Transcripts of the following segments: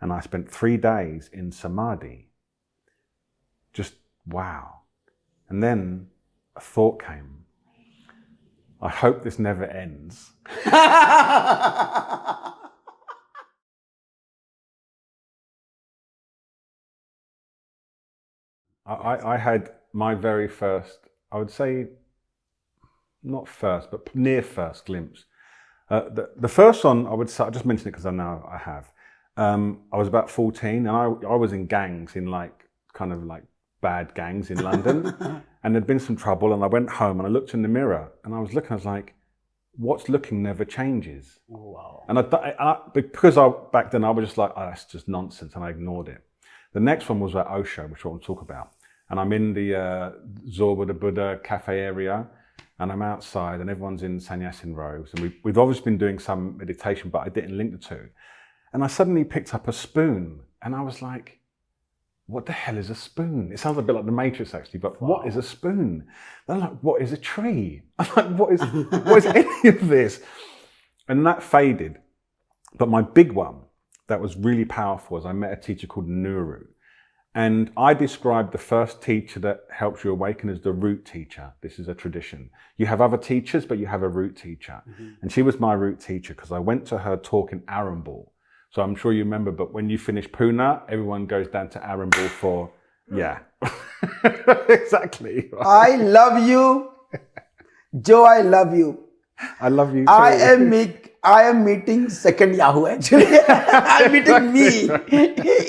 and I spent 3 days in samadhi. Just wow. And then a thought came. I hope this never ends. I had my very first, I would say, not first, but near first glimpse. The first one, I would say, I just mentioned it because I know I have. I was about 14 and I was in gangs, in kind of bad gangs in London. And there'd been some trouble and I went home and I looked in the mirror and I was like, what's looking never changes. Oh, wow. And because back then I was just like, oh, that's just nonsense, and I ignored it. The next one was at Osho, which I want to talk about. And I'm in the Zorba the Buddha cafe area, and I'm outside and everyone's in sannyasin robes. And we've obviously been doing some meditation, but I didn't link the two. And I suddenly picked up a spoon and I was like, what the hell is a spoon? It sounds a bit like the Matrix actually, but wow. What is a spoon? And I'm like, what is a tree? I'm like, what is any of this? And that faded. But my big one that was really powerful was I met a teacher called Nuru. And I described the first teacher that helps you awaken as the root teacher. This is a tradition. You have other teachers, but you have a root teacher. Mm-hmm. And she was my root teacher because I went to her talk in Arambal. So I'm sure you remember, but when you finish Pune, everyone goes down to Arambal for, yeah. Exactly. I love you. Joe, I love you. I love you too. I am meeting second Yahoo actually. I'm meeting me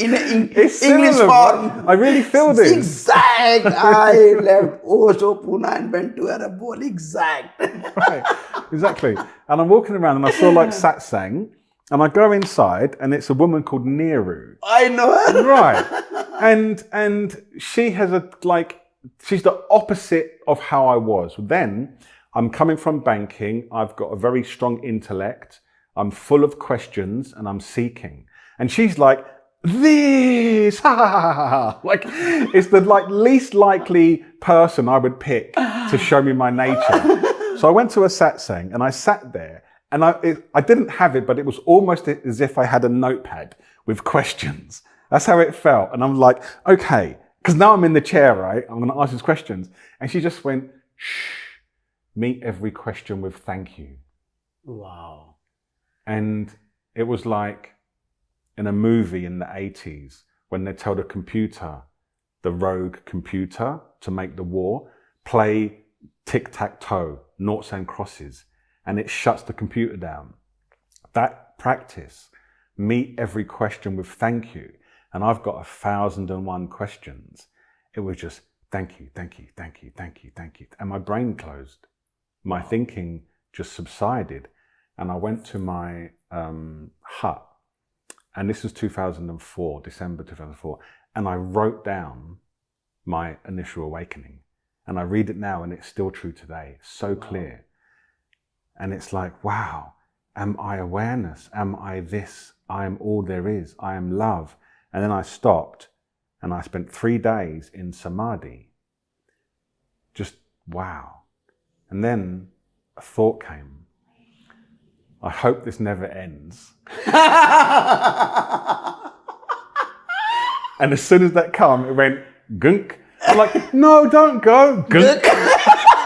in English form. I really feel this. Exact. I left Osho, Pune and went to Arambol. Exact. Right. Exactly. And I'm walking around and I saw satsang, and I go inside and it's a woman called Neeru. I know her. Right. And she has she's the opposite of how I was. Then I'm coming from banking. I've got a very strong intellect. I'm full of questions and I'm seeking. And she's like, this, ha, ha, ha, ha. It's the least likely person I would pick to show me my nature. So I went to a satsang and I sat there and I didn't have it, but it was almost as if I had a notepad with questions. That's how it felt. And I'm like, okay, because now I'm in the chair, right? I'm going to ask these questions. And she just went, shh. Meet every question with thank you. Wow. And it was like in a movie in the 80s when they tell the computer, the rogue computer, to make the war, play tic-tac-toe, noughts and crosses, and it shuts the computer down. That practice, meet every question with thank you. And I've got 1,001 questions. It was just thank you, thank you, thank you, thank you, thank you. And my brain closed. My thinking just subsided, and I went to my hut, and this was 2004, December 2004, and I wrote down my initial awakening, and I read it now and it's still true today, so clear. And it's like, wow, am I awareness? Am I this? I am all there is. I am love. And then I stopped and I spent 3 days in samadhi. Just wow. And then a thought came. I hope this never ends. And as soon as that came, it went gunk. I'm like, no, don't go. Gunk.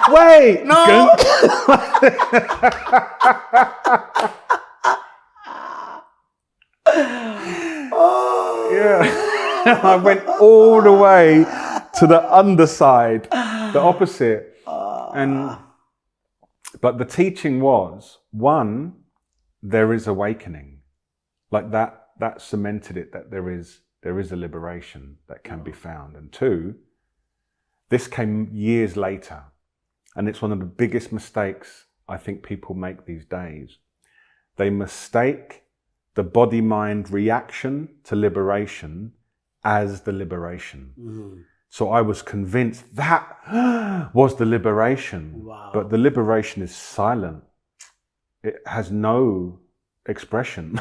Wait. No. Gunk. Oh. Yeah. I went all the way to the underside, the opposite. But the teaching was, one, there is awakening. That cemented it, that there is a liberation that can be found. And two, this came years later. And it's one of the biggest mistakes I think people make these days. They mistake the body-mind reaction to liberation as the liberation. Mm. So I was convinced that was the liberation. Wow. But the liberation is silent. It has no expression.